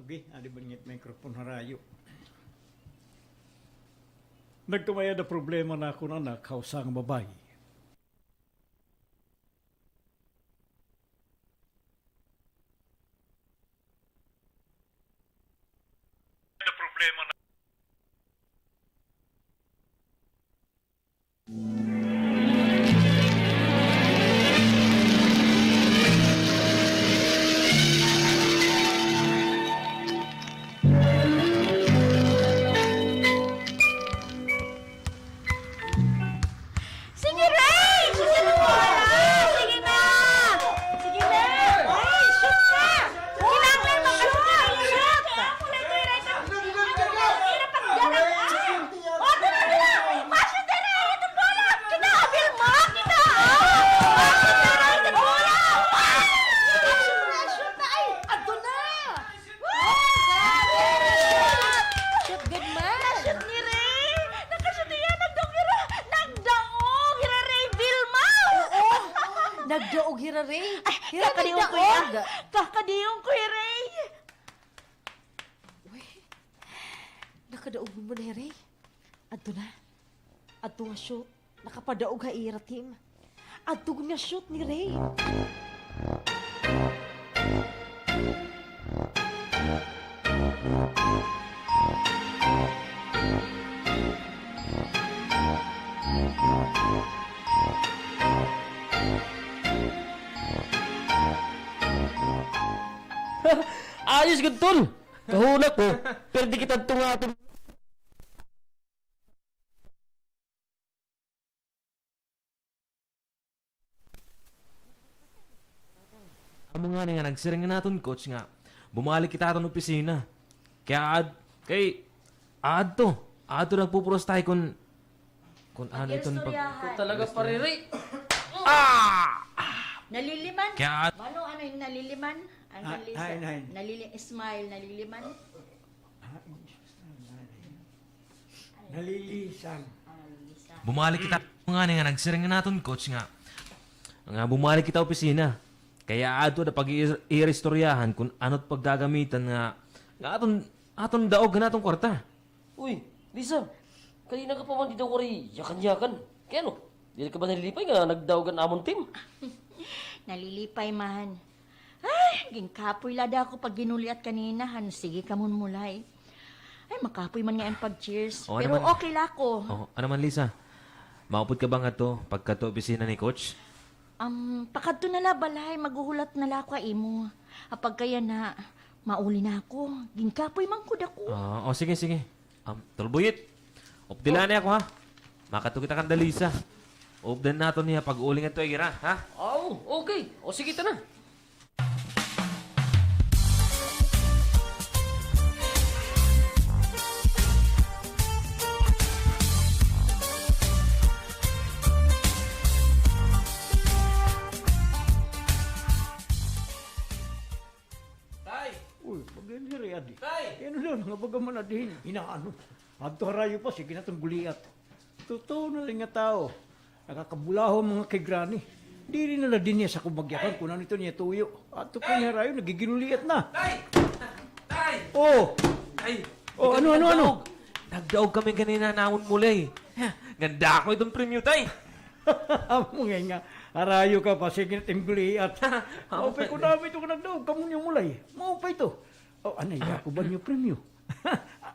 Abi, adi bangit microphone harayo. Nagtumaya na problema na ako na nakausa nga babae. Na problema na Sige, Ray! Sige na mo! Sige na! Sige na! Ay, shoot na! Kinanglan mo ka na! Shoot! Mulay ko yung Ray ka! Hirap ang galang! O, tara na! Masya na Ray! Ito bola! Kinaabil mo! Kita! Masya na Ray! Ito bola! Shoot na! Ay! Ato na! Shoot good man! Shoot ni Ray! Nakashoot niya! Nagdong-gira! Nagdaong! Hira Ray Vilma! Nagdaog hira Ray. Hira Kakadiong ko yan. Kakadiong ko yung Ray! Uy, nakadaog mo na Ray. Adto na. Adto nga shoot. Nakapadaog ha ira team. Adto nga shoot ni Ray. Ayos gud tol. Kahuna ko. Pero di kita tunga tol. Amo nga nga nagsiring naton coach nga. Bumalik kita aton opisina. Kay adto nagpupuros tayo kung ano iton pag Talaga pariri. Naliliman? kaya Mano ano yung naliliman? Ang smile, naliliman? nalilisan. bumalik kita nga nga nagsiring naton coach nga. Nga bumalik kita opisina. Kaya ato na pag-irestoryahan kung ano't paggagamitan nga aton daog na atong kwarta. Uy, Lisa. Kanina ka pa man dito ko rin yakan-yakan. Kaya no? Di ka ba nalilipay nga nagdawagan amon team? Nalilipay man. Ay, ginkapoy lada ako pag ginuliat kanina. Sige ka mun mulay. Ay, makapoy man nga yung pag-cheers. Oo Pero naman. okay la ko. Oh, ano man Lisa? Maupod ka ba nga to pagka to opisina ni coach? Pakadto na la balay, maghuhulat na la ko imo. Apag kaya na, mauli na ako. Ginkapoy man ko dako. Sige. Tulbuyit. Updilan niya ako ha. Makato kita kang Lisa. Updan nato niya pag-uling ito ay gira, ha? Oh, okay. O sige ta na. Uy, pag-iniri adi. Tay! Ano lang, nga baga man adihin. Inaano. Adto harayo pa, sige na itong guliat. Totoo na lang nga tao. Nakakabulaho mga kay Granny. Di rin nala din niya sa kubagyakan kung ano ito niya tuyo. Adto pa niya harayo, nagiginuliat na. Tay! Tay! Oh! Tay! Oh, ano? Nagdaog kami kanina naon mulay. Ganda ako itong premyo, tay! Amo nga, harayo ka pa, sige na itong guliat. Maupay ko namin ito ka nagdaog, kamo niyo mulay. Maupay ito. Oh, anay, ako ba niyo premyo?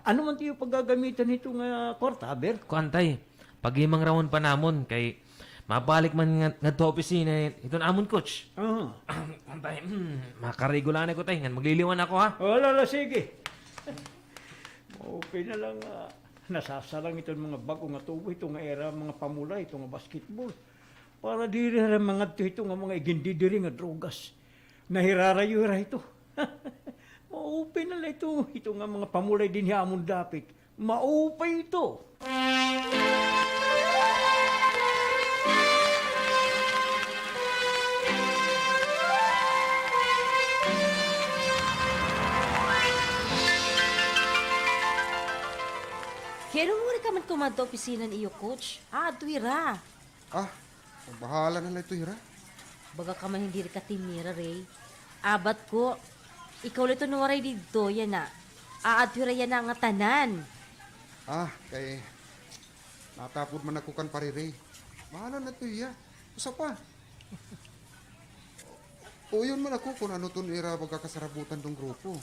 Ano man tiyo paggagamitan nito nga kwartaber? Kuantay, pag-imang rawon pa namon kay mabalik man nga to opisina ito namon coach. Ah. Kuantay, makaregulan ko tay, magliliwan ako ha. Wala, sige. Okay na lang, nasasalang itong mga bago nga tubo, itong nga era, mga pamula, itong nga basketball. Para di rin mga ito nga mga igindidiri nga drogas. Nahirarayo ito. Maupay na lang ito nga mga pamulay din hamon dapit. Maupay ito. Kaya nung muna ka man kumadto opisina ni iyo, coach. Adto hira. Bahala na lang ito, Hira. Baga ka man hindi ka timira, Ray. Abat ko. ikaw lito nuwaray dito, yan na. Aadpira yan na nga tanan. Kay natapod man ako kan parire. Mahala na to iya. Usa pa. Uyon man ako kung ano ton ira magkakasarabutan tong grupo.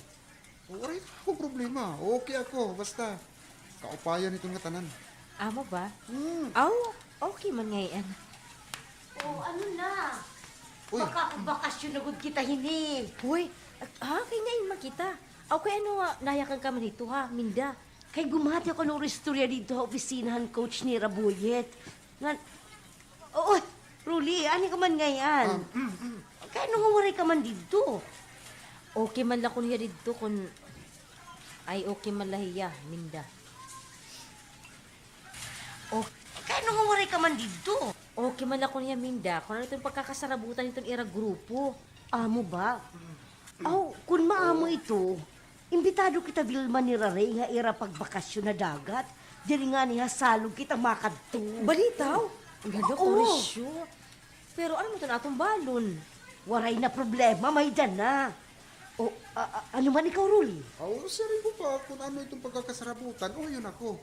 Wala akong problema. Okay ako. Basta kaupayan itong nga tanan. Amo ba? Aw, okay man ngayon. Oh, ano na? Uy. Baka bakasyon na gud kita hini. Hoy, kay ngayon makita. Aw, kay ano nga, nayakan ka man dito ha, Minda. Kay gumati ako ng istorya dito sa opisinahan coach ni Rabuyet. Nga, oo, Ruli, ani ka man ngayon? Kaya nung umaray ka man dito? Okay man lang ko niya dito kung ay okay man lahiya, Minda. Kaya nung umaray ka man dito? Okay man lang ko niya, Minda, kung ano itong pagkakasarabutan itong ira grupo. Amo ba? Aw, kung maamo ito, imbitado kita Vilma ni Raray nga ira pagbakasyon na dagat. Dili nga niya salog kita makadto. Balitaw? Ang ganda ko Oo. resyo. Pero ano mo ito na atong balon? Waray na problema, may dyan na. O, ano man ikaw, Ruli? Sarin ko pa kung ano itong pagkakasarabutan. Yun ako.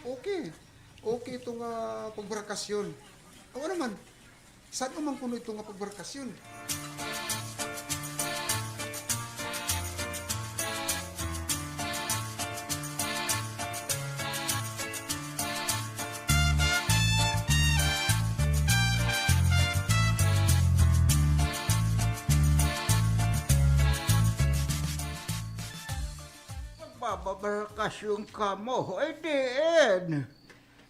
Okay. Okay itong pagbarakasyon. Ano man, saan naman kuno itong pagbarakasyon? Magbabarakasyon ka mo, ay diin.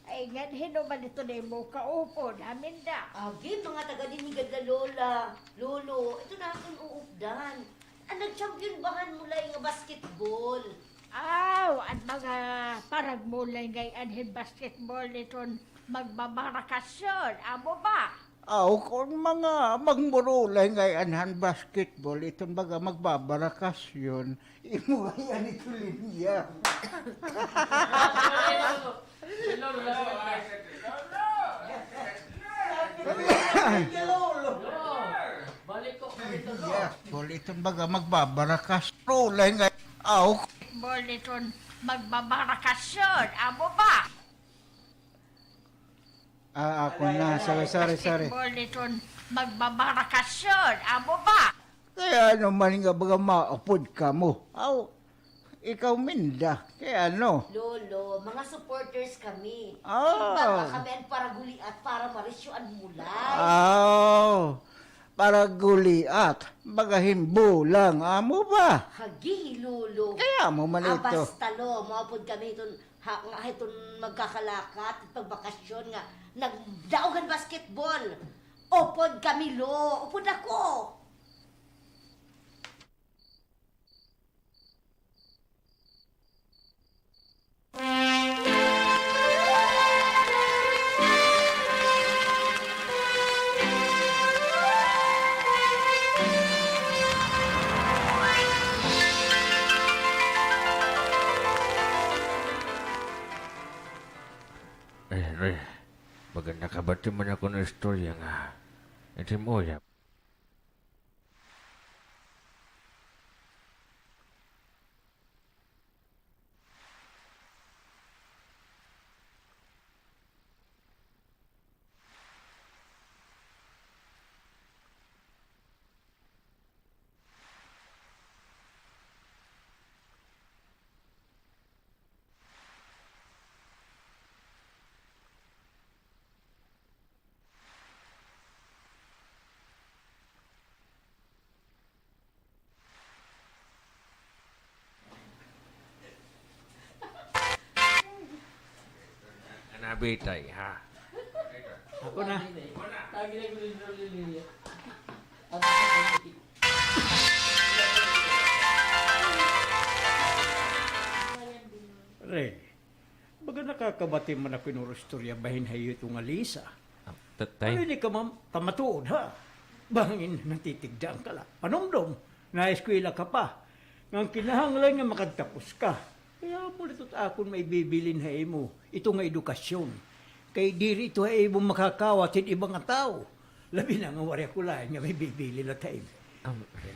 Ay, nga, hinuman ito na mo kaupo namin da. Agi, mga taga dinigad na lola. Lolo, ito na akong uupdan. Nag-champion bahan mula yung basketball. Aw, at mga paragmulay ngay anhin basketball iton magbabarakasyon. Amo ba? Kung mga magmurulay ngayon han basketball, itong baga magbabarakasyon, imo yan ito linya. Basketball, itong baga magbabarakasyon. Rulay ngayon, Ball iton magbabarakasyon. Amo ba? ako na, sorry. Basketball iton magbabarakasyon. Amo ba? Kaya ano man nga baga maupod ka mo. Ikaw Minda, kaya ano? Lolo, mga supporters kami. Ah. Baga kami ang paraguli at para marisyoan mulay. Para guliat, bagahin bulang, amo ba? Hagi, Lolo. Kaya mo man ito. Basta lo, maupod kami iton magkakalakat at pagbakasyon nga. Nagdaogan basketball. Upod kami, lo. Upod ako. Ray, baga nakabati man ako ng istorya nga. Iti mo, yap. Nabitay, ha? Ako na. Re, baga nakakabati man ako ng istorya bahin hayo itong alisa. Tay, Ano hindi ka kamatuod ha? Bangin natitigdaan ka lang. Panomdom, na-eskwela ka pa. Ngang kinahanglan nga makagtapos ka. Kaya mo nito't akon may bibilin ha mo. Ito nga edukasyon. Kay diri ito ha mo makakawat sa ibang nga tao. Labi na nga wari ako lang nga may bibili na tayo.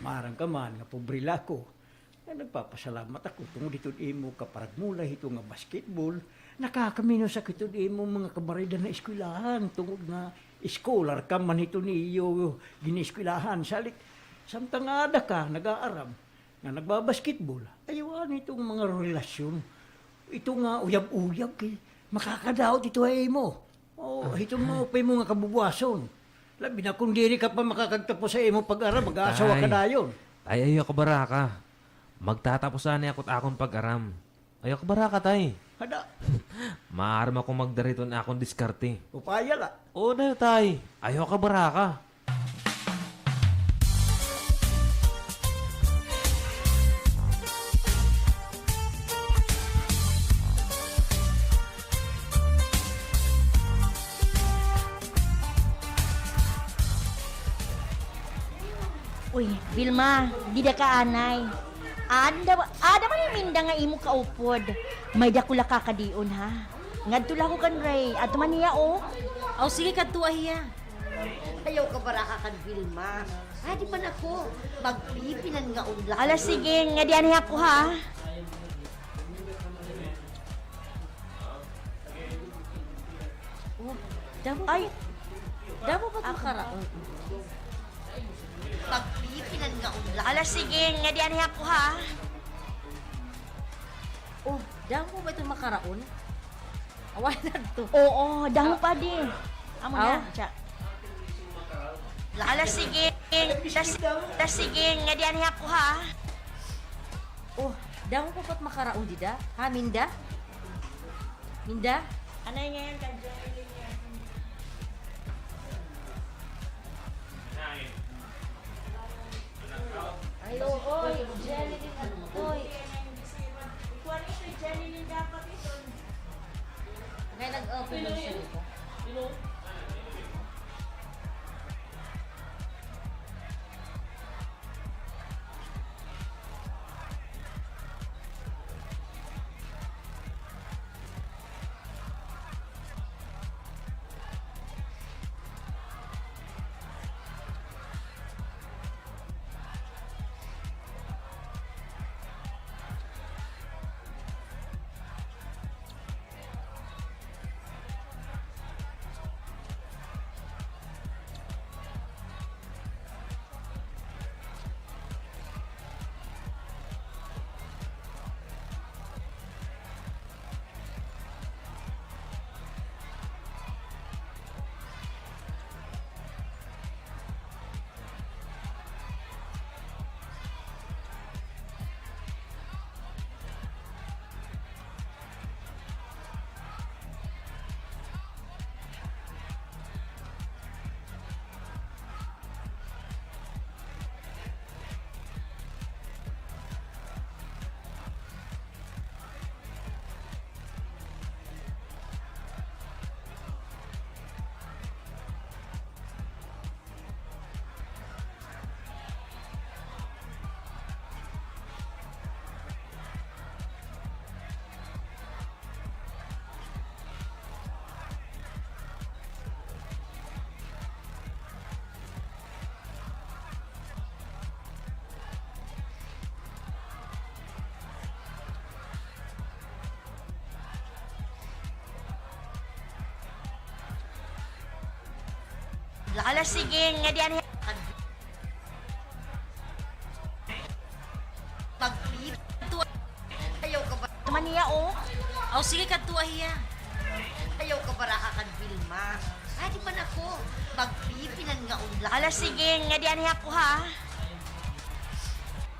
Marang ka man, nga pobrila ko. Nga nagpapasalamat ako tungod dito imo kaparagmula ito nga basketball. Nakakamino sa kitod imo mga kabarida na eskwelahan tungod nga scholar ka man ito niyo giniskwelahan. Salik, samtang ada ka, nag-aaram, nga nagbabasketball. Ayawan itong mga relasyon. Ito nga uyab-uyab kay makakadaot ito ay mo. O, ito mo pa mo nga kabubuason. Labi na kung diri ka pa makakagtapos sa imo pag-aram, mag-aasawa ka Tay. dayon. Ay, ayaw ka baraka. Magtatapusan akot akong pag-aram. Ayaw ka baraka, tay. Hada, Maaram ako magdariton akong diskarte. upaya la. Oo na, tay. Ayaw ka baraka. Uy, Vilma, di da ka anay. Ada man yung minda nga imo kaupod. May dakula kakadion ha. Ngadto lang ko kan Ray. Ato man niya oh. Aw sige kadto hiya. Ayaw ka baraka kan Vilma. Di pa na ko. Magpipinan nga unla. Ala sige, nga diyan ako ha. Oh, damo Ay, damo ba't makaraon? Magpipinan nga unla. ala sige, nga diyan ako ha. Oh, damo ba ito makaraon? Away na to. Oo, dahon pa di. Amo Aw. na, siya. Ala sige, tas sige, nga diyan ako ha. Oh, damo pa ba't makaraon dida? Ha, Minda? Minda? Anay ngayon ka Ay, oy, jelly din oy. Kuan ito, jelly din dapat ito. Kaya nag-open lang siya dito. Ala sige, nga diyan Magpipinan. Ayaw ka ba? man niya oh. Aw sige kadto hiya. Ayaw ka baraka kan Vilma. Di pa na ko. Magpipinan nga unla. Ala sige, nga diyan ako ha.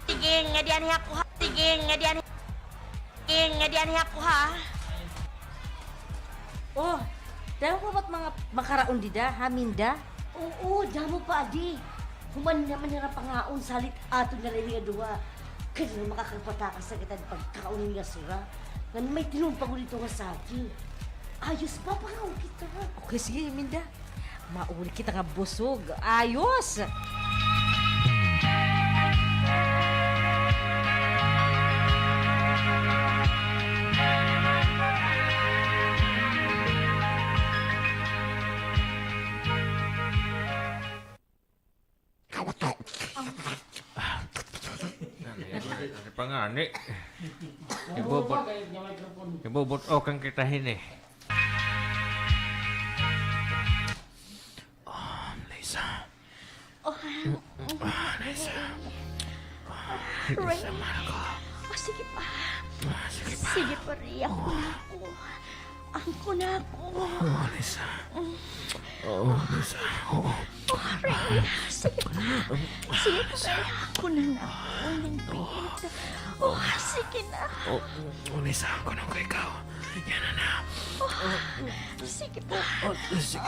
Sige, nga diyan ako ha. Sige, nga diyan. Sige, nga diyan ako ha. Oh, damo pa ba't mga makaraon dida? Ha, Minda? Oo, damo pa adi. Human naman nila pangaon salit ato na rin nga duwa. Kaya na makakagpatakas sa kita pagkaon nga sura. Nga may tinumpang ulit nga sa akin. Ayos pa, pangaon kita. Okay, sige, Minda. Mauli kita nga busog. Ayos! Pangani. Ibobot o kang kitahin eh. Lisa. Ray. Sige pa. Sige pa, Ray. Ako na ako. Lisa. Lisa. Ray, sige pa. Sige pa, Ray. Ako na ako ng pita. Sige na. Lisa, ako nung ko ikaw. Yan na. Sige pa. Lisa.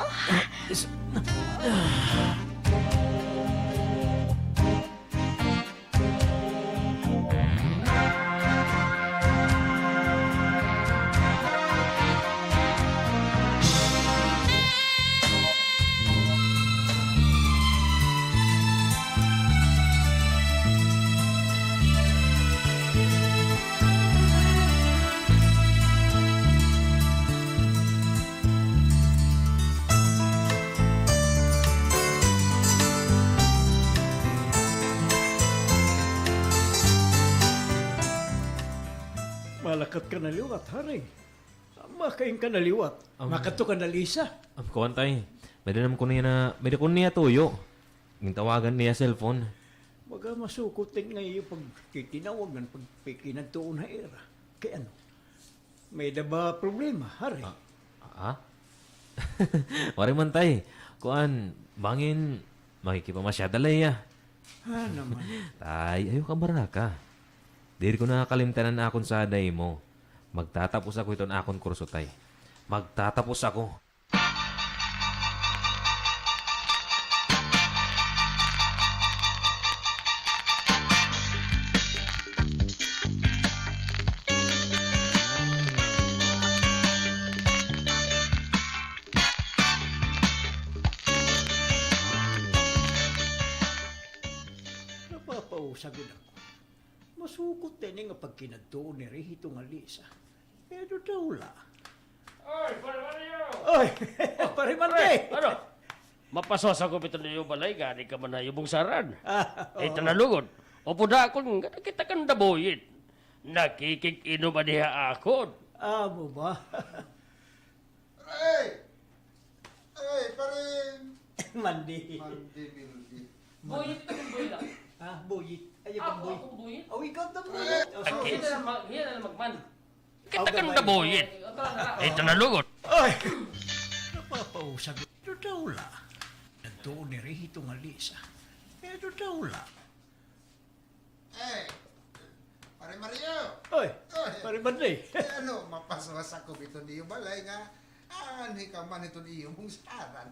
Malakat ka na liwat, hari. Makain ka na liwat. Makato ka na Lisa. Kuwan tay. May ko niya tuyo. Yung tawagan niya cellphone. Baga masukutin ngayon pag kitinawagan, pag pikinagtuon na era. Kaya ano? May ba problema, hari? Wari man tay. Kuan, bangin, makikipamasyadalay ya. Naman. Tay, ayaw ka baraka. Diri ko nakakalimtanan na akon sa aday mo. Magtatapos ako iton akon kurso tay. Magtatapos ako. Napapausagod ako. Masukot din nga pag kinagtuon ni Rehito nga Lisa. Pero daw la. Oy, pare Mario! Oy! Pare Mante! Ano? Mapasos ako pito niyo balay, gani ka man na yung saran. Tanalugod. Opo da akon, kita kan daboyit. Nakikikinom ba niya akon? Amo ba? Ay! Ay, pare! Mandi. Mandi. Boyit ito kung boyit lang. Buyit. Ay, ang buyit. Akong boyit? Oh, ikaw na buyit. Oh, sorry. Hiyan na magman. Kita Okay, kan bye. daboyit. Tanalugod. Ay! Napapausagod. Pero daw la. Nagtuon ni Rehito nga Lisa. Pero daw la. Ay! Pare Mario! Oy! Pare Mante! Ano, mapaswas ako ito niyo balay nga. Ani ka man ito niyo mong saran.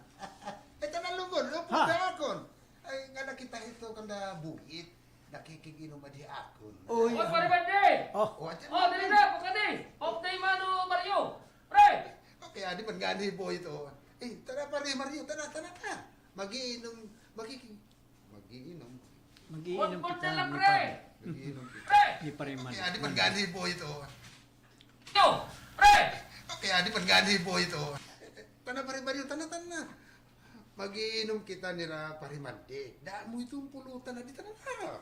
Ito na lungod, upo Ha? na akon. Ay, nga nakita ito kanda buhit. Nakikiginom ba di akon. Oy! Oy, pare Bande! Oh! O, ati Oh, dali na, pagkati! Off day mano, Mario! Pre! Okay, adi man gani po ito. Eh, tara pare Mario, tara ka. Magiinom. Magiinom Mag-iinom Put kita. na lang, ni pre! kita. Pre! Ni Pare Okay, Mante. adi man gani po ito. Yo! Pre! Okay, adi man gani po ito. Tana pare Mario, tana. Magiinom kita nila parimante. Daan mo itong pulutan na dito na.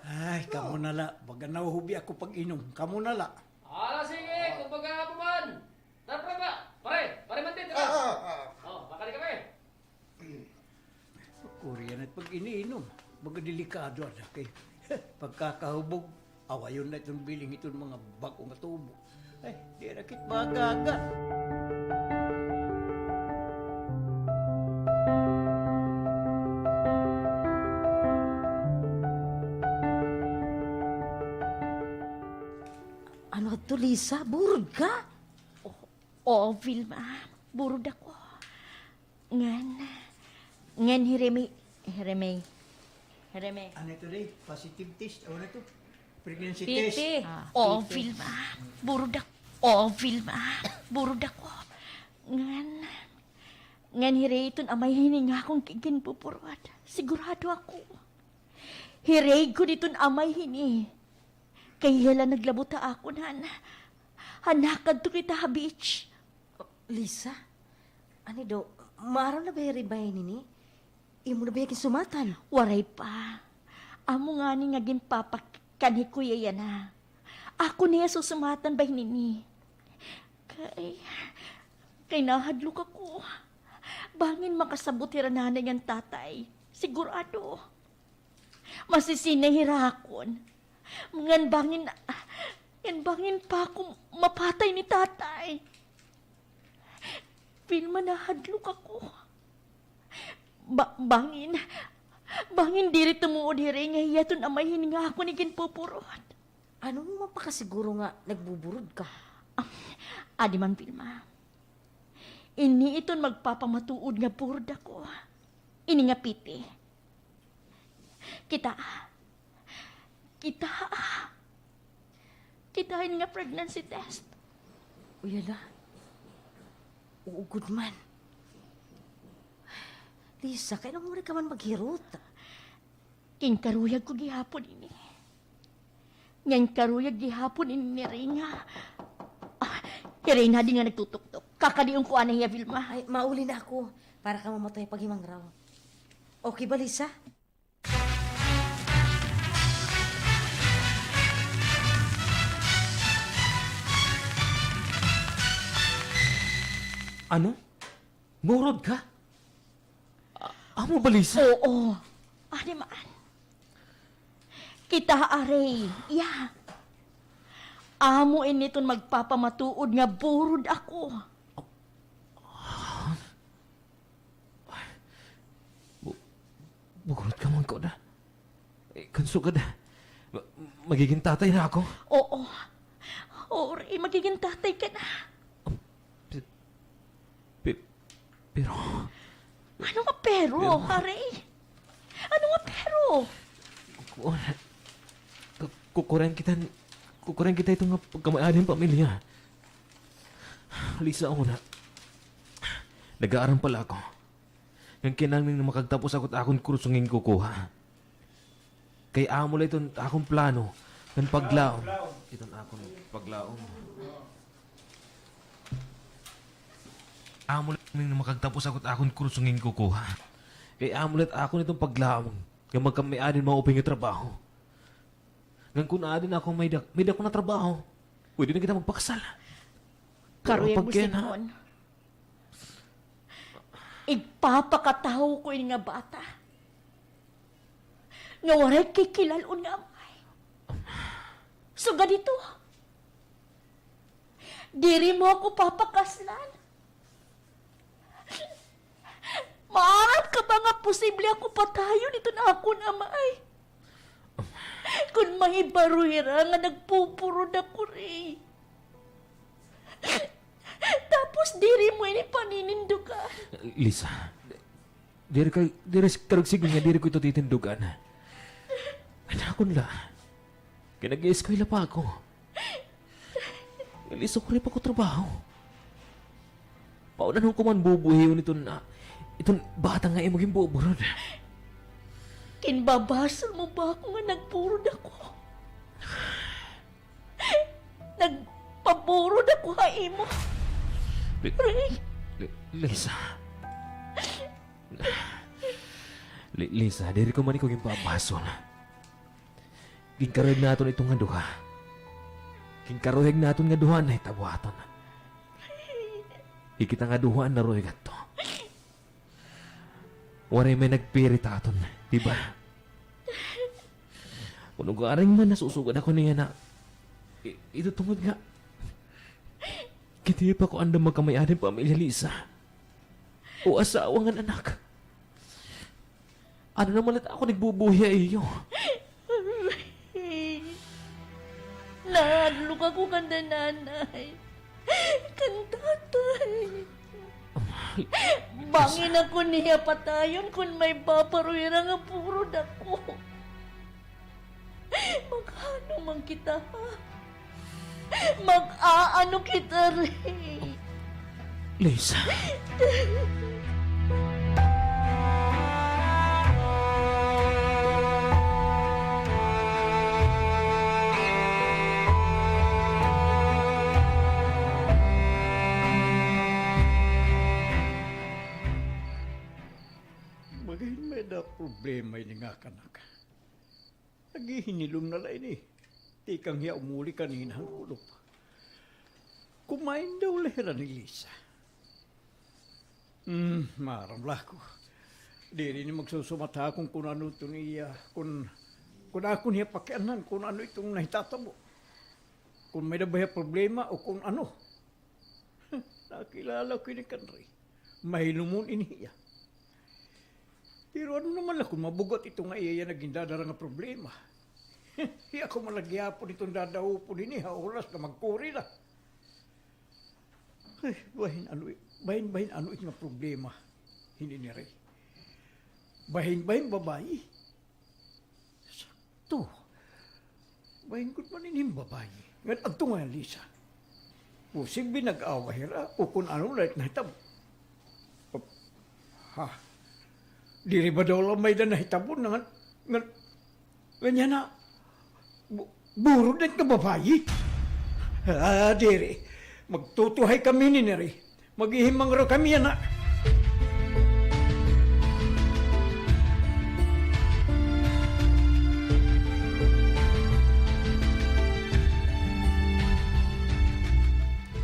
Ay, kamo na la. Baga nahuhubi ako pag inom. Kamo na la. Ala, sige, kumbaga mo man! Tara, pre ba? Pare Mante, tara! Oh, bakali kami! Korean at pag iniinom. Baga delikado na kay. Pagkakahubog, awayon na itong biling itong mga bagong atubo. Ay, di rakit magaga. Ano to, Lisa? Burod ka? Oo, Vilma. Burod ako. Ngan hireme. Ano ito rin? Positive test? Ano ito? Pregnancy test? Titi. Oo, Vilma. Burod ako. Oo, Vilma. Burod ako. Ngan hire iton amay hininga akong kiginpupurwad. Sigurado ako. Hire ko diton amay hini. Kay hila naglabuta ako nan. Hanakad to kita ha beach. Lisa? Ano do? Maaraw na ba yung ribay nini? Imo na ba yung sumatan? Waray pa. Amo nga ni ngaging papak kani kuya yan ha. Ako niya susumatan ba nini? Kay nahadlok ako. Bangin makasabot nanay ng tatay. Sigurado. Masisinahirakon. Ngan bangin pa ako mapatay ni tatay. Pilma nahadlok ako. Bangin diri tumuod diri nga hiyaton amahin nga ako ni ginpupurot. Ano mo mapakasiguro nga nagbuburod ka? Adi man Pilma. Ini iton magpapamatuod nga burod ako. Ini nga piti. Kita ini nga pregnancy test. Uyala. Uugod man. Lisa, kailan mo rin ka man maghirot? Kinkaruyag ko gihapon ini. Ngayon karuyag gihapon ini ni Reyna. Reyna di nga nagtutok-tok. Kakadiong ko anay ya, Vilma. Ay, mauli na ako para ka mamatay paghimang raw. Okay ba, Lisa? Ano? Ngurod ka? Amo ba, Lisa? Oo. Adi maan. Kita aray. Yeah. Amo initon magpapamatuod nga burod ako. Bugurot ka man ko na. Kansugad. Magiging tatay na ako. Oo. Oo, Ray, magiging tatay ka na. Pero... Ano nga pero, Aray? Ano nga pero? Kukuren kita itong pagkamaading pamilya. Lisa, ako na. Nag-aaral pala ako. Yung kinangling na makagtapos ako't akong kursunging kukuha. Kay amo lang itong akong plano ng paglaom. Itong akong paglaom. Amo lang na makagtapos ako't akong kursunging kukuha. Kay amo lang ako nitong paglaom. Yung magkamiadin mauping yung trabaho. Ngang kung naadin ako may dako na trabaho, pwede na kita magpakasal. Karuya mo, pagkena- Simon. Igpapakataho ko yung nga bata. Nga waray kikilalo na amay. So ganito. Diri mo ako papakaslan. Maangat ka ba nga posible ako patayo nito na ako na amay? Kung may baruira nga nagpupurod ako rin. Tapos diri mo ini paninindugan. Lisa, diri karagsigil nga diri ko ito titindugan. Anakon la. Kaya nag-i-eskwela pa ako. Lisa, ko rin pa ko trabaho. Paunan ko man bubuhiyon itong bata nga maging buburod. Kinbabasal mo ba ako nga nagpurod ako? Nagpaburod ako ha imo. Ray. Lisa. Lisa, diri ko man ikaw yung babasol. Kinkarohig naton itong nga duha. Kinkarohig naton nga duha na itabuhaton. Ikita nga duha na rohig ato. Waray may nagpirit aton, diba? Kung aring man nasusugod ako niya na ito tungod nga. Kiti pa ko andam magkamayanin pamilya Lisa. O asawa nga anak. Ano naman at ako nagbubuhi iyo? Nahadlok ako kanda nanay. Kan tatay. Bangin ako niya patayon kung may paparuira nga puro dako. Magano man kita ha? Mag-aano kita rin. Lisa. Magahin may da problema ini nga kanak. Nagihinilom na lang ini. Ikang hiya umuli kanina ang kulop. Kumain daw lehera ni Lisa. Maramlah ko. Di rin magsusumata kung ano ito niya, kung ako niya pakianan, kung ano itong nahitatabo. Kung may nabaya problema o kung ano. Nakilala ko ni Kanri. Mahinumun iniya. Pero ano naman lang kung mabugot ito nga iya naging dadara nga problema. Iya ko malagyapon itong dadaupo din niya, oras na magkuri na. Ay, bahin ano nga problema. Hindi ni Ray. Bahin babae. Sakto. Bahin ko man ining babae. Ngayon, agto nga Lisa. Pusig binag-awahira o kung ano lahat na hitabo. Ha? Diri ba daw lang may na hitabo na ganyan na buro din ka babae? Diri. Magtutuhay kami ni Neri. Maghihimang ro kami yan na.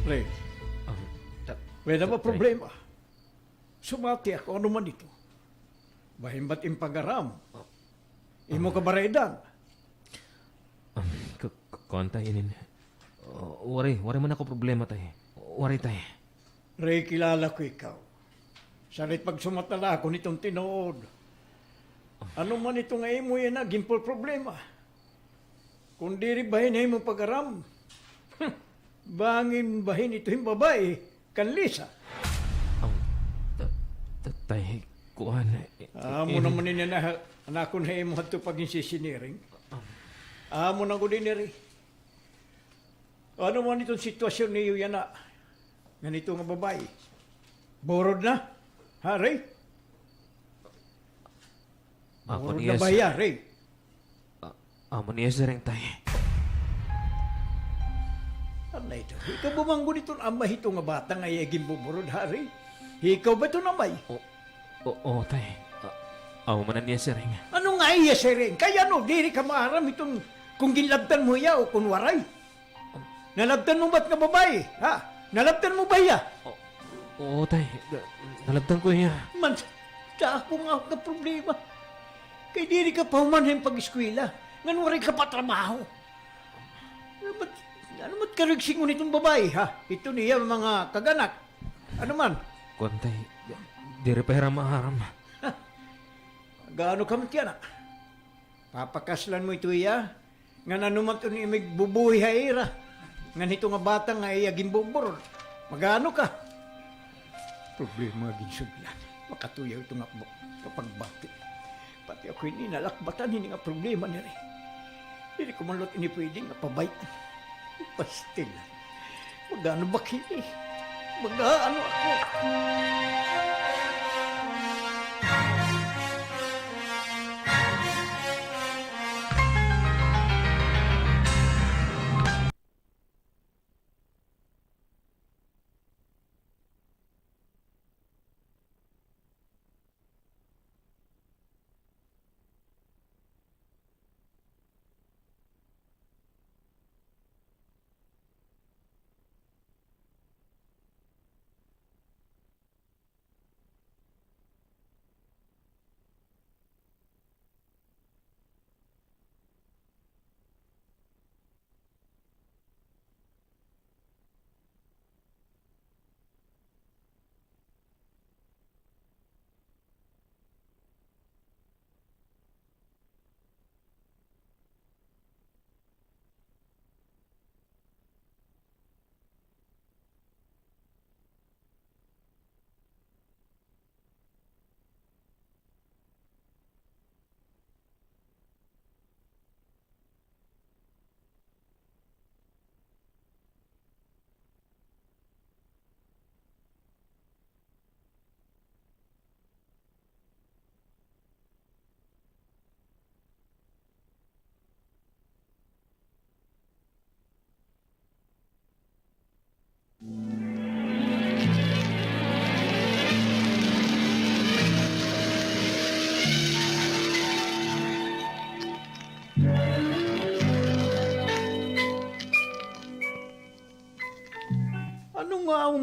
Ray, may na ba problema? Sumati ako, ano man ito? Bahin ba't impagaram? Imo ka baredan? Konta inin. Wari man ako problema tay. Wari tay. Ray, kilala ko ikaw. Sarit pag sumatala ako nitong tinood. Ano man ito nga imo yan na, gimpol problema. Kung diri bahin ay mo pagaram, bangin bahin ito yung babae, kanlisa. Tay, kuhan. Amo naman niya na anakon na imo ito pag insisiniring. Amo na ko din rin. Ano man itong sitwasyon niyo yan na ganito nga babae? Borod na? Ha, Ray? Borod na ba yan, Ray? Amo niya sireng tay. Ano ito? Ikaw bumanggo nito ang amay ito nga bata nga yaging buburod, ha, Ray? Ikaw ba ito namay? Oo, tay. Amo man niya sireng. Ano nga iya, Sering? Kaya no, diri ka maaram itong kung ginlabtan mo ya o kung waray. Nalabtan mo ba't nga babae? Ha? Nalabtan mo ba ya? Oo, tay. Nalabtan ko niya. Man, sa ako nga ka problema. Kay diri ka pa humanhin pag-eskwela. Ngan waray ka pa trabaho. Ano ba't karigsingon itong babae, ha? Ito niya mga kaganak. Ano man? Kontay, diri pa hiram maharam. Gaano ka man tiyan, papakaslan mo ito iya? Nga nanuman ito ni bubuhay haira. Nga ito nga bata nga iyaging bumbor. Magano ka? Problema aging sugyan. Makatuyaw ito nga papagbati. Pati ako ini nalakbatan, hindi nga problema nila. Hindi ko man lot ini pwede nga pabay. Pastil. Magano ba kini? Magano ako?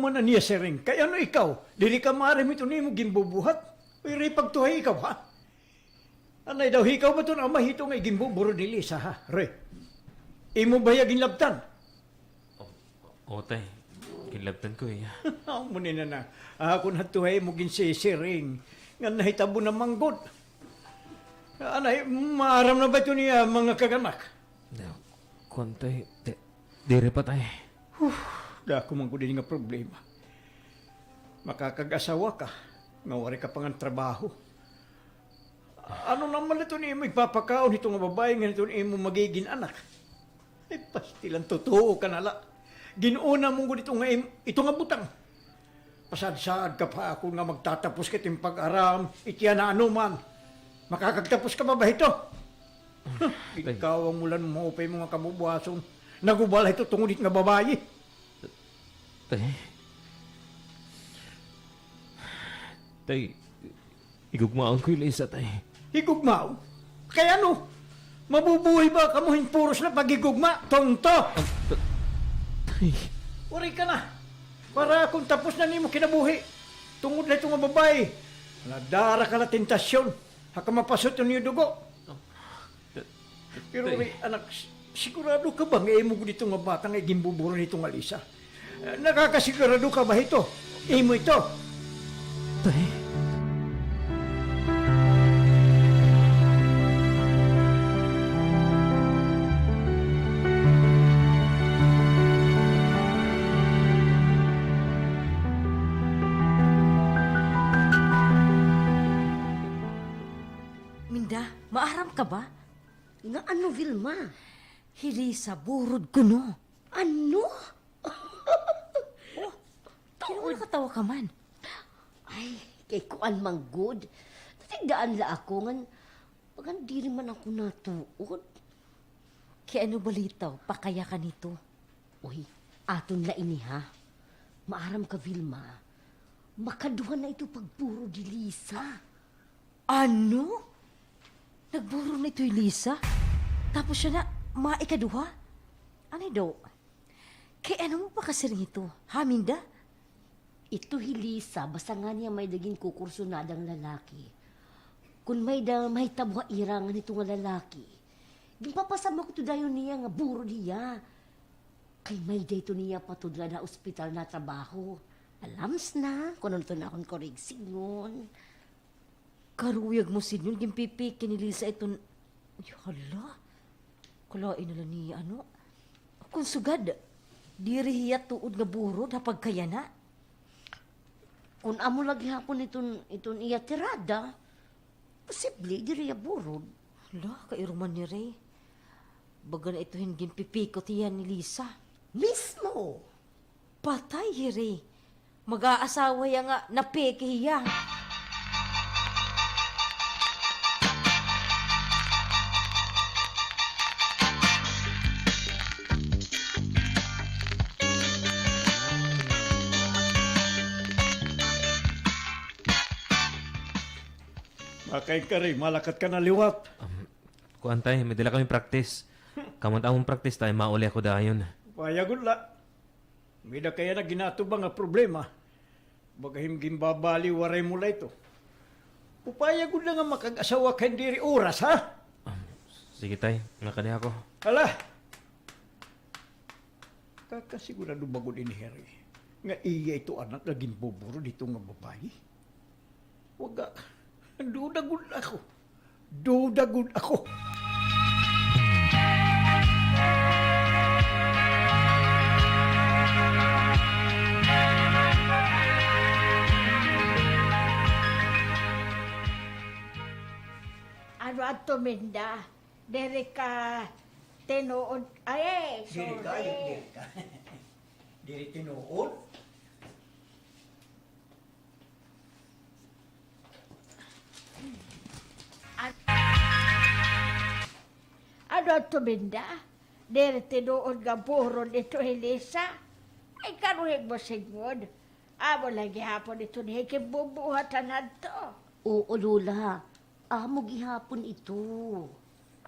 man niya sering. Kaya ano ikaw? Dili ka maarim ito ni mo gimbubuhat. Uy, pagtuhay ikaw ha? Anay daw, ikaw ba ito na mahito nga gimbuburo ni Lisa ha? Re, imo bayagin labtan. O, tay. Kinlabtan ko eh. Amo ni na. Ako na tuhay mo ginsisiring. Nga nahitabo na manggod. Anay, maaram na ba ito niya mga kaganak? Kuantay, dire pa tay. Dako man ko din nga problema. Makakag-asawa ka. Nga wari ka pang trabaho. Ano naman ito niya magpapakaon ito nga babae nga ito niya mo magiging anak? Ay, pastilan totoo ka nala. Ginuna mo ko ito nga butang. Pasad-saad ka pa ako nga magtatapos ka itong pag-aram, itiya na ano man. Makakagtapos ka ba ito? Ikaw ang mulan mo upay mga kabubuason. Nagubala ito tungunit nga babae. Tay. Tay, igugmaon ko yung Lisa, tay. Higugmaw? Kaya ano? Mabubuhay ba kamuhin puros na pagigugma? Tonto! Tay. Wari ka na. Para kung tapos na nimo kinabuhi. Tungod na itong babae. Nadara ka na tentasyon. Haka mapasot yung dugo. Pero Tay. anak, sigurado ka ba nga imo dito nga bata nga gimbuburo nito nga Lisa? Nakakasigurado ka ba ito? Imo ito? Tay. Minda, maaram ka ba? Nga ano, Vilma? Hilisa, burod ko no. Ano? Sino mo nakatawa ka man? Ay, kay kuan mang good. Natigdaan la ako nga. Pagan di man ako natuod. Kaya ano balitaw, pakaya ka nito. Uy, aton na ini ha. Maaram ka, Vilma. Makaduhan na ito pagburo di Lisa. Ano? Nagburo na ito'y Lisa? Tapos siya na maikaduha? Ano daw? Kaya ano mo pa kasi rin ito? Ha, Minda? Ito Lisa, basta nga niya may daging kukursunadang lalaki. Kung may tabuha irangan ito nga lalaki, gipapasama ko to dayon niya nga buro niya. Kay may day to niya patudla na ospital na trabaho. Alams na, kung ano to na akong korig singon. Karuyag mo sinyon, gimpipikin ni Lisa ito. Ay, hala. Kulain nila ni ano. Kung sugad, dirihiya tuod nga burod, hapag kaya na. Kung amo lagi hapon iton iya tirada, posible diriya burod. Hala, kairuman ni Ray. Baga na ito hingin pipikot iyan ni Lisa. Mismo! Patay, Ray. Mag-aasawa ya nga, napeke hiya. Makay ka rin, malakat ka na liwat. Kuantay, may dala kami practice. Kamot among practice tayo, mauli ako dayon. Payagod la. May na kaya na ginatubang nga problema. Bagahim gimbabali waray mula ito. Upayagod na nga makag-asawa ka diri oras, ha? Sige tay, nga kani ako. Hala! Kakasigurado bagod ini Harry. Nga iya ito anak na gimbuburo dito nga babae. Waga. Dudagod ako. Dudagod ako. Ano ato Minda? Dere ka tinuod. Ay, sorry. Diri tinuod? Ano ato Minda? Dere tinuod nga buron ito Elisa. Ay karuhin mo sigod. Amo lagi hapon ito ni hikimbubuhatan to. Oo, Lola. Amo gihapon ito.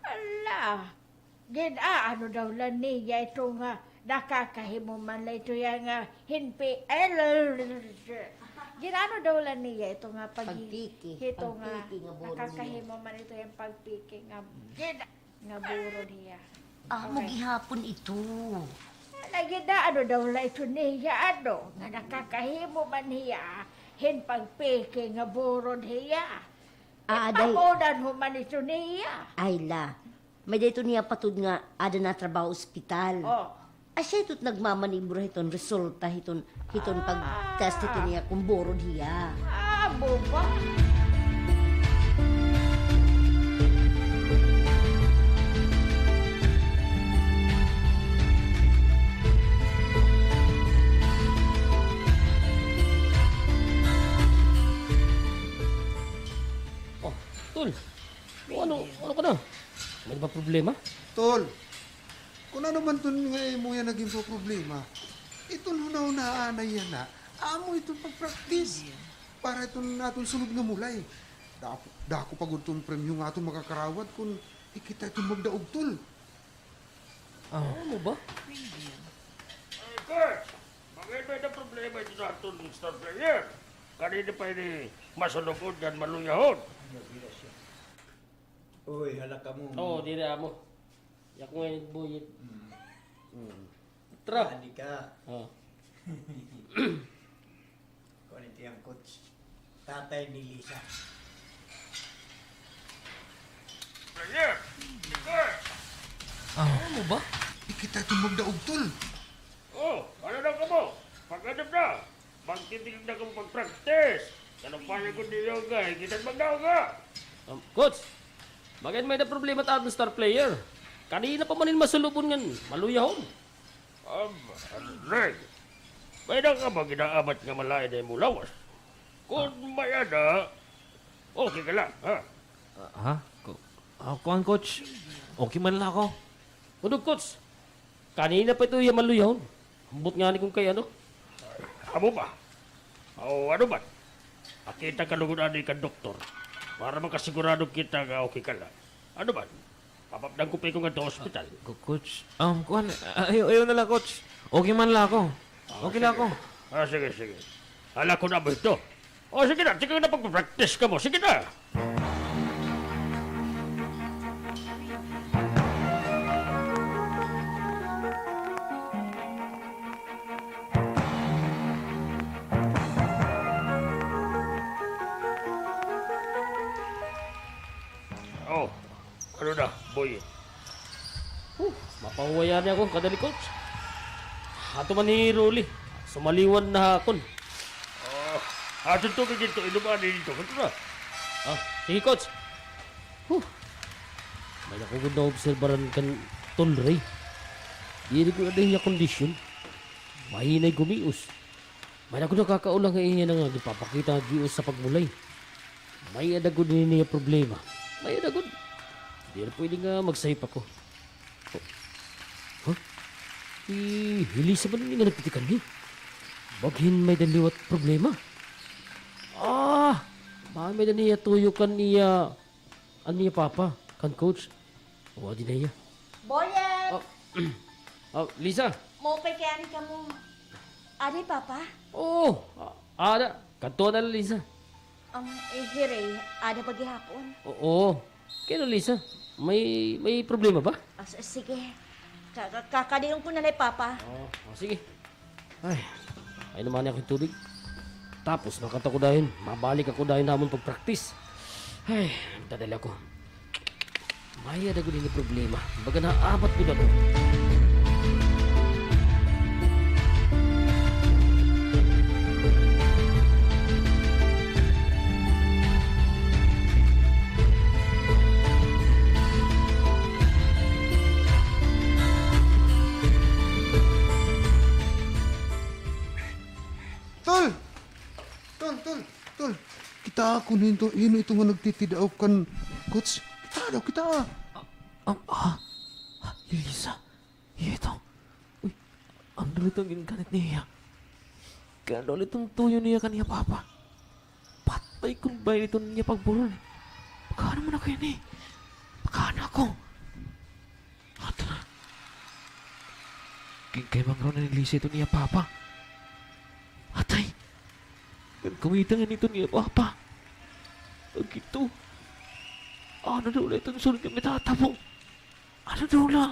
Ala, ano daw lang niya ito nga nakakahimo man la ito yung hinpi. Ginano daw lang niya ito nga Pagpiki. ito nga Pagpiki nga buro nakakahimo man ito yung pagpiki nga nga buro niya. Mo gihapon ito. Nagida ano daw la ito niya ano nga nakakahimo man niya pagpiki nga buro niya. Aday, Pamunan ho man ito niya. Ayla. May dito niya patud nga ada na trabaho ospital. Oh. Asya ito't nagmamanibro hiton resulta hiton pag-test ito niya kung borod hiya. Boba. Oh, Tol. Ano ka na? May ba problema? Tol, kung ano man ito nga mo yan naging po problema, ito na yan na. Amo itong pag-practice. Para itong natin sunod nga mulay. Dako pagod itong premyo nga itong makakarawat kung ikita itong magdaog, Tol. Ano ba? Kurt, bakit may na problema ito na ito ng star player? Kanina pa ini masulugod yan maluyahon. Uy, halaka mo. Oo, di na mo. Yak mo ngayon buyit. Tra. Hindi ka. Oh. Kung ito yung coach. Tatay ni Lisa. Player! Kurt! Ano ba? Ikita itong magdaog, Tol. Oh, ano na ka mo? Pagkadap na. Magtitigil na kang pag-practice. Anong pala ko di yoga, kita magdaw ka. Coach, bakit may na problema tayo ng star player? Kanina pa manin masulubon yan. Maluyahon. Reg, may na ka ba ginaamat nga malayan na yung lawas? Kung mayada, okay ka lang, ha? Ha? Kuan, coach. Okay man lang ako. Ano, coach? Kanina pa ito yung maluyahon. Ambot nga ni kung kay ano. Amo ba? O ano ba? Akita ka lugunan ni ka doktor para makasigurado kita nga okay ka lang. Ano ba? Papapdang ko pa ko nga to hospital. Coach, kuan, ayaw na lang, coach. Okay man lang ako. Okay lang ako. Sige, sige. Hala ko na ba ito? O sige na pag-practice ka mo. Sige na. Oh, ano na, boy? Mapahuwayan niya ako, kadali coach. Ato man ni Rolly. Sumaliwan na hakon. Ato tubig dito, inumaan dito. Ito na. Sige coach. May nakugod na obserbaran kan Tol Ray. Hindi ko na yung kondisyon. Mahinay gumius. May nakugod na kakaulang nga iya na nga. Ipapakita ang gius sa pagmulay. May adagod din niya problema. May adagod. Hindi na pwede nga magsayip ako. Hilisa ba nila nga nagpitikan ni? Baghin may daliwat problema. May niya tuyukan niya niya papa, kan coach. Di na iya. Boyet! Lisa. Mo pa kaya ka mo. Adi, Papa? Ada. Kanto na Lisa. Hire, ada paghihapon. Oo. Kaya Lisa, may problema ba? Sige. Kakadilong ko na na, Papa. Sige. Ay naman ako yung tubig. Tapos nakata ko dahil, mabalik ako dahil naman pag-practice. Dadali ako. May ada ko din yung problema. Baga naabat ko na to. Tol. Kita ako nito, yun ito nga nagtitidaw kan, coach. Kita. Lisa, ito. Uy, ang dalit ang ginganit niya. Kaya dalit ang tuyo niya kaniya papa. Patay kung ba ito niya pagburon. Pagkano mo na kayo ni? Pagkano ako? Ato na. Kay Mang Ron ni Lisa ito niya papa. Atay. Kumitang nito niya papa. Gitu. Ano daw ulit ang sunod kami tatapong? Ano daw la?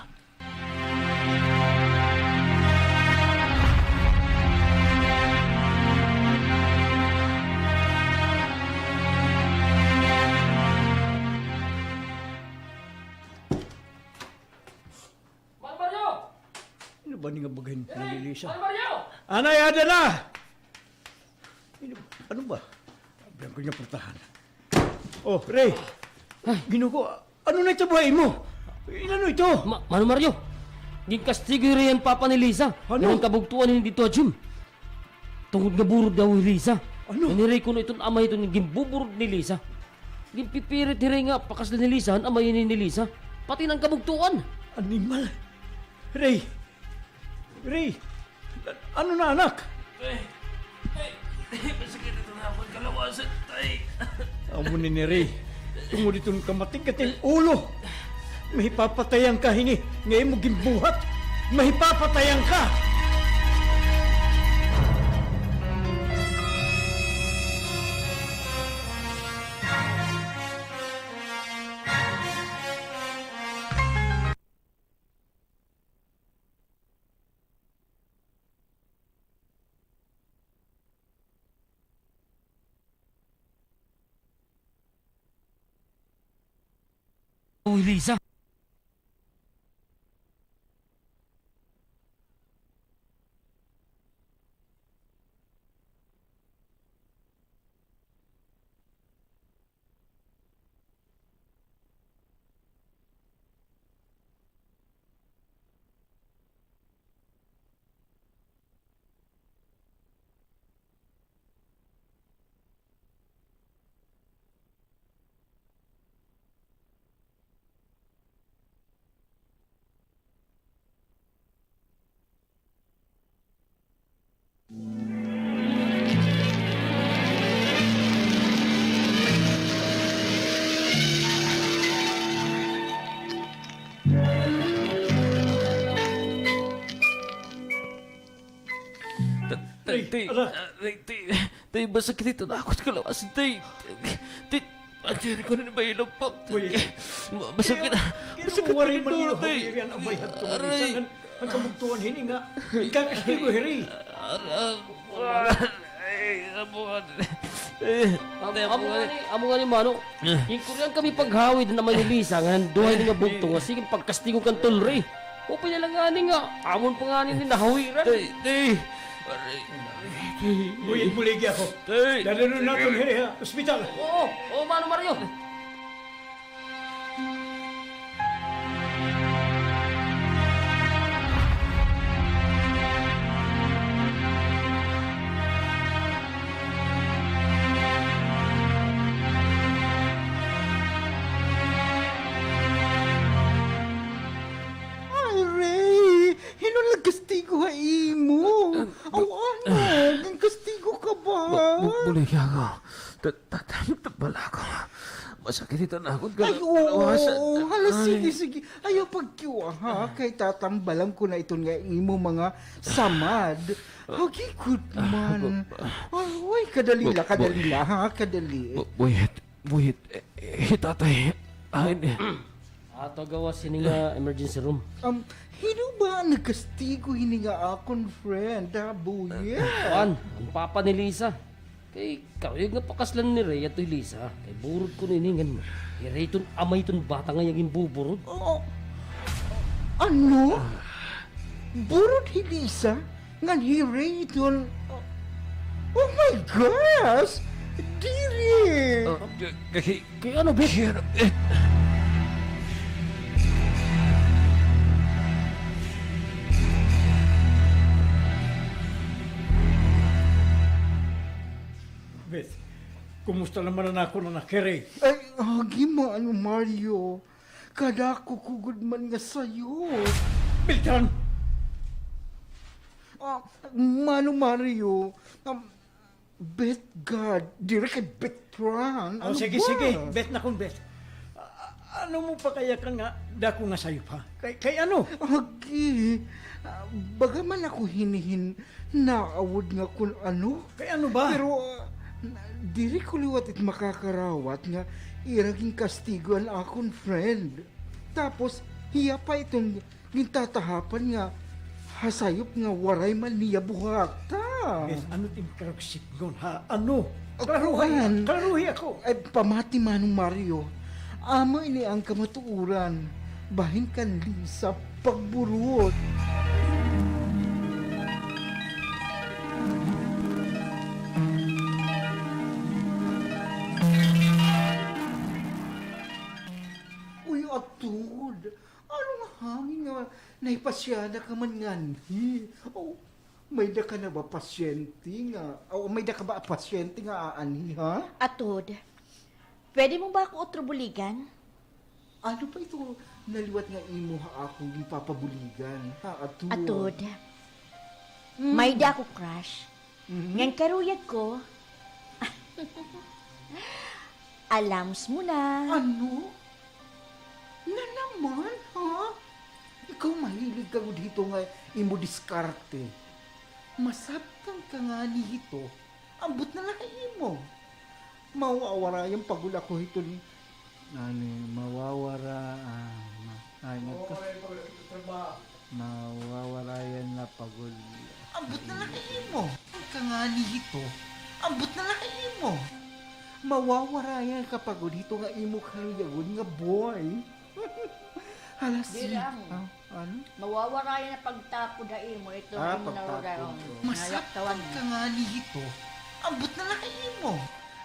Ano ba nga bagayin ni Lisa? Anay, ada na! Ano ba? Abiyang ko niya portahan. Oh, Ray! Ginuko, ano na ito buhay mo? Inano ito? Mano Mario? Ging kastigo rin ang papa ni Lisa. Ano? Yung kabugtuan ni dito Jim. Tungod nga burod daw ni Lisa. Ano? Naniray ko na itong amay ito ni gimbuburod ni Lisa. Gimpipirit hiray nga pakas na ni Lisa, ang amay ni Lisa. Pati ng kabugtuan. Animal. Ray! Ray! Ano na anak? Masakit ito na ako kalawasan, tay. Amo ni Ray. Tungod itong kamatigating ulo. Mahipapatayan ka hini. Ngayon mo gimbuhat. Mahipapatayan ka! Uy, Lisa. Tay, masakit ito na ako sa kalawasan, tay. Tay, hindi ko na nabahilaw pa. Masakit na. Kaya warin man niyo hiri ang abayhan tumalisan. Ang kamugtuan hini nga. Ikakastigo hiri. Amo nga ni Mano. Yung kuryan kami paghawid na naman ni Lisa nga duhay nga bugto nga sige pagkastigo kan tulre. O pinalanganin nga. Amon pa nga ni nahawiran. Tay. Buyit muligi ako. Dalanon natin hiri ha. Hospital. Oo, Mano Mario. Ay, Ray! Hinong nagkastigo ha imo? Awan, ang kastigo ka ba? Buli ka ako. Tatanong na pala ako. Masakit ito na ako. Ay, oo. Hala, sige. Ayaw pagkiwa, ha? Kay tatambalam ko na ito nga imo mga samad. Hagi good man. Ay, kadali la, ha? Kadali. Buhit. Tatay. Ato gawas sini nga emergency room. Hino ba nagkastigo hini nga akong friend, ha? Buye. An, ang papa ni Lisa. Kay kawig nga pakaslan ni Ray at Lisa. Kay burod ko niningan mo. Kay Ray ton amay ton bata nga yung buburod. Oh, ano? Burod hilisa? Ngan hiray iton? Oh my gosh! Diri! Kay ano, Bet? Beth, kumusta naman na ako na nakere? Ay, hagi mo ano, Mario. Kada ko kugod man nga sa'yo. Beltran! Mano, Mario. Bet God. Dire kay Betran. Oh, sige. Bet na kung Bet. Ano mo pa kaya ka nga, dako nga sayo pa? Kay ano? Agi, bagaman ako hinihin naawod nga kung ano. Kay ano ba? Pero diri ko liwat it makakarawat nga iraging kastigo ang akong friend. Tapos hiya pa itong gintatahapan nga hasayop nga waray man niya buhata. Bes, ano tim karagsignon ha? Ano? Kuan. Klaruhi ako. Ay pamati manong Mario. Ama ini ang kamatuuran. Bahin kan sa pagburot. Uy, atud. Anong hangin nga naipasyada ka man nganhi? Oh, may da ka na ba pasyente nga? O may da ka ba pasyente nga aani, ha? Atod, pwede mo ba ako utrobuligan? Ano pa ito naliwat nga imo ha akong ipapabuligan, ha? Atod, may da ako crush. Ngan karuyag ko, alams mo na. Ano? Na naman, ha? Ikaw mahilig ka dito nga imo diskarte. Masabtan ka nga nito. Ambot na lang imo. Mawawara yung pagula ko ito ni... Ano, mawawara... mawawara yan na pagul... Ambot na lang imo. Ang ka nga nito. Ambot na lang imo. Mawawara yan kapag dito nga imo kaluyagon nga boy. Halasi. Dirang. Ano? Mawawara yan na pagtapod na imo. Ito Ah, na imo pagtapod. narurang. Masaktan ka nga nito. Ambot na lang imo.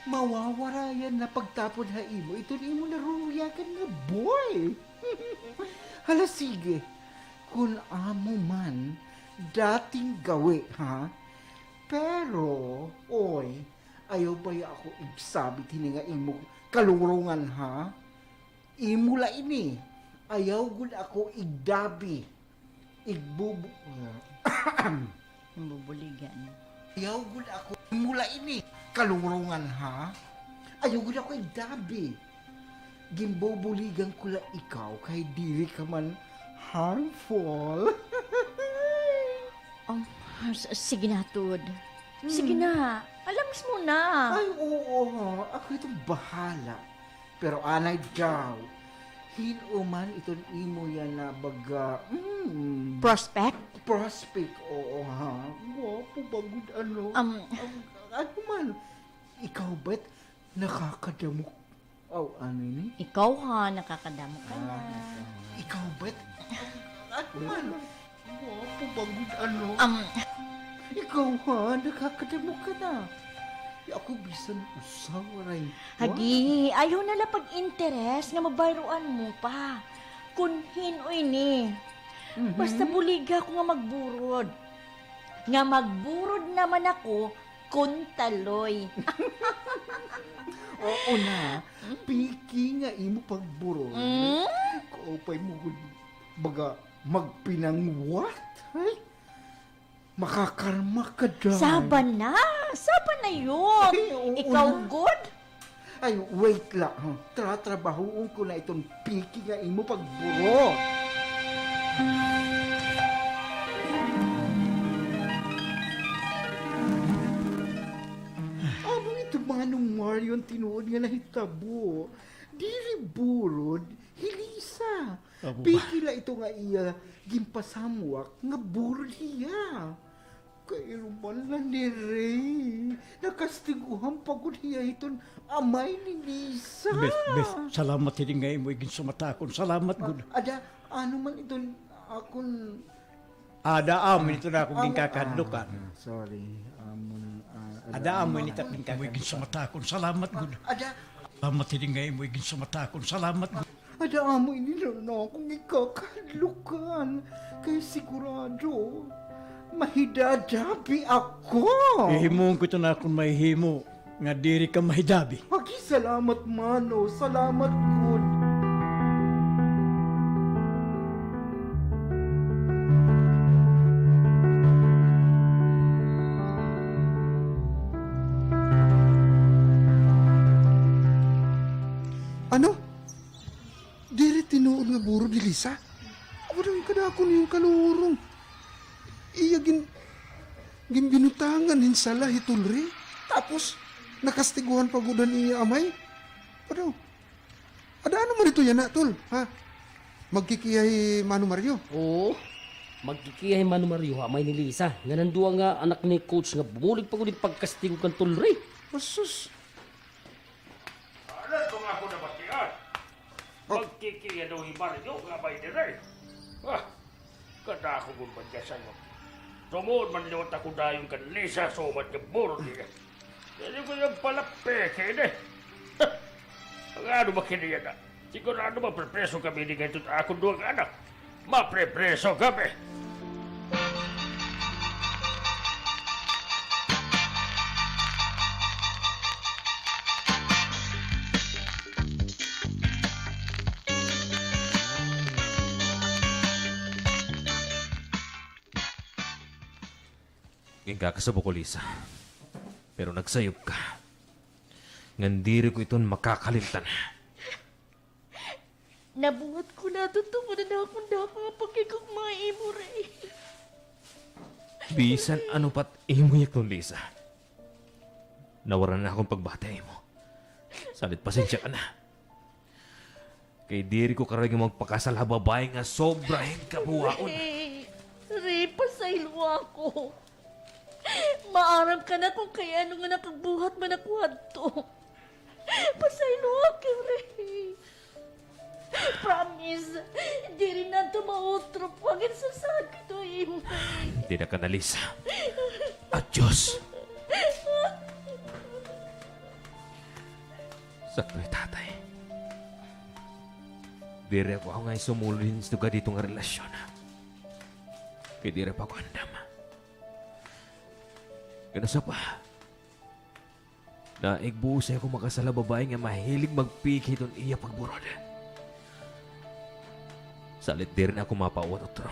Mawawara yan na pagtapon ha imo. Ito na imo naruruyakan nga boy. Hala sige. Kung amo man, dating gawi, ha? Pero, oy, ayaw ba ako igsabi tini nga imo kalurungan, ha? Imo la ini. Ayaw gud ako igdabi. Igbubu... Bubuligan. Ayaw gud ako mula ini kalurungan, ha? Ayaw gud ako igdabi. Gimbobuligan ko la ikaw kay dili ka man harmful. Sige na, Atod. Sige na. Alams mo na. Ay, oo, ha? Ako itong bahala. Pero anay daw, hinuman itong imo yan na baga, Prospect? prospect, oo, ha? Wapo, bagod, ano? Ano man, ikaw ba't nakakadamok? Oh, ano ini? Ikaw ha, nakakadamo ka na. Ikaw ba't? Ano man, wapo, bagod, ano? Ikaw ha, nakakadamok ka na. Ako bisan usawaray. Hagi, ayaw na lang pag-interes nga magbayroan mo pa. Kunhin o ini. Basta buliga ko nga magburod. Nga magburod naman ako kun taloy. Oo na, piki nga imo pagburo. Kaupay mo gud baga magpinangwat. Ay, makakarma ka dyan. Saban na yun. Ay, oo Ikaw na. good? Ay, wait lang. Tratrabahoon ko na itong piki nga imo pagburo. Ano ito manong Mario ang tinuod nga nahitabo? Dili burod, hilisa. Piki la ito nga iya gimpasamwak nga burod hiya. Kairuman na ni Ray. Nakastiguhan pagod hiya iton amay ni Lisa. Bes, salamat hindi nga imo igin sumatakon. Salamat gud. Ada, ano man iton akon... Ada amin ito na akong ginkakadlukan. Sorry. Ada amin ito akong imo igin sumatakon. Salamat gud. Ada, Salamat hindi nga imo igin sumatakon. Salamat gud. ada amo ini na akong ikakadlukan. Kay sigurado, mahidadabi ako. Ihimoon ko ito na akong mahihimo. Nga diri ka mahidabi. Hagi, salamat mano. Salamat good. Ano? tinuod nga buro di Lisa. Wadang kadako niyong kanurong. Iya ginbinutangan hinsala hitulre. Tapos, nakastiguhan pagudan iya amay. Padaw, ada ano man ito yan tol, ha? Magkikiyay Manu Mario. Oo. Magkikiyay Manu Mario amay ni Lisa. Nga nandua nga anak ni coach nga bumulig pa ko din pagkastigo kan Tulre. Asus, Ano kung ako na batian? Magkikiya daw Mario nga bay dire. Kada ako kung badyasan mo. Tumuod man liwat ako dayon kan Lisa somat nga buro niya. Hindi ko yung pala peke na. Ang ano ba kiniya na? Sigurado maprepreso kami ni ganito akong duwag anak. Maprepreso kami. Gagkasabo ko, Lisa. Pero nagsayop ka. Ngandiri ko iton makakalimtan. Nabuhat ko na totoo na akong dako nga pagkikagmai mo, Ray. Bisan ano pat imuyak ton, Lisa. Nawaran na akong pagbatay mo. Salit pasensya ka na. Kay diri ko karag magpakasal ha babae nga sobrahin kabuhaon. Ray, pasaylo ako. Maaram ka na kung kaya ano nga nakagbuhat man ako adto. Pasaylo ako, Ray. Promise, di rin na ito mautrop. Wagin sa sakit o imay. Hindi na ka na, Lisa. Adios. Sakto'y tatay. Diri ako nga sumulin sa dito nga relasyon. Kaya diri pa ako andam. Ganasa pa. Naigbuusay ako makasala babae nga mahilig magpiki doon iya pagburod. Salit di rin ako mapawat otro.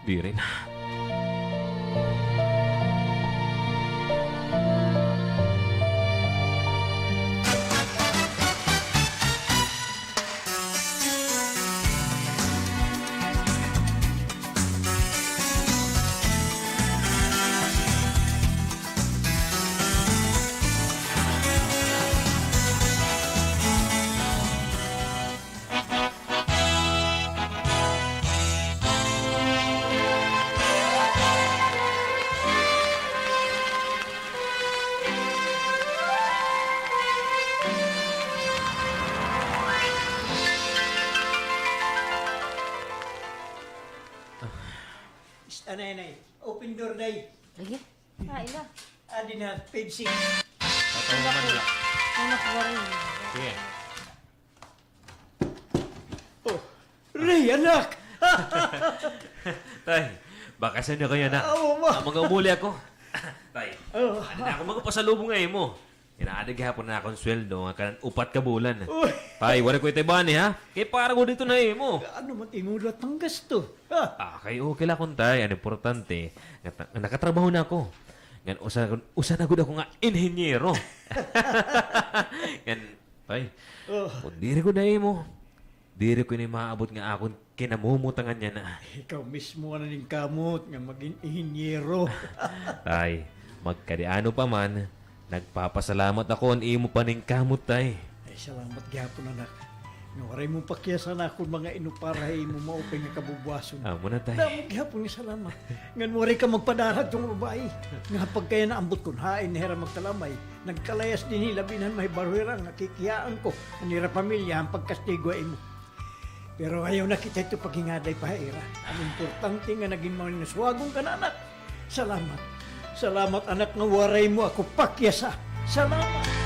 Di rin. Anay, open door day. Lagi? Kain na. Adi na, page 6. Anak ko rin. Sige. Oh, Ray, anak! Tay, bakasan niyo kayo na. Oo ba? Mga umuli ako. Tay, Oh. ano na ako magpasalubong ngayon mo? Inaadig hapon na akong sweldo, nga kanan upat ka bulan. Uy, Tay, wala ko itibani ha? Kaya para ko dito na mo. ano matimulat ang gasto? Ha? Kay okay lang kung tay. Ang importante, nakatrabaho na ako. Yan, usa na gud ako nga inhenyero. Yan, tay, Oh, kung diri ko na mo, diri ko ni maabot nga akong kinamumutangan niya na. ikaw mismo na ning kamot nga maging ihinyero. Tay, magkadiano pa man, nagpapasalamat ako ang imo pa ning kamot, tay. Ay, salamat gyapon anak. Ngawaray mo pakyasan ako mga inuparahay mo maupay nga kabubwason. Amo na, tay. Damo gyapon nga salamat. Ngan waray ka magpadarad yung babae. Nga pagkaya naambot kun hain ni hera magtalamay. Nagkalayas din hilabinan may barwera nga kikiyaan ko. Anira pamilya ang pagkastigo ay mo. Pero ayaw na kita ito paghingaday pa hera. Ang importante nga naging mga naswagong ka na anak. Salamat. Salamat anak nga waray mo ako pakyasa. Salamat.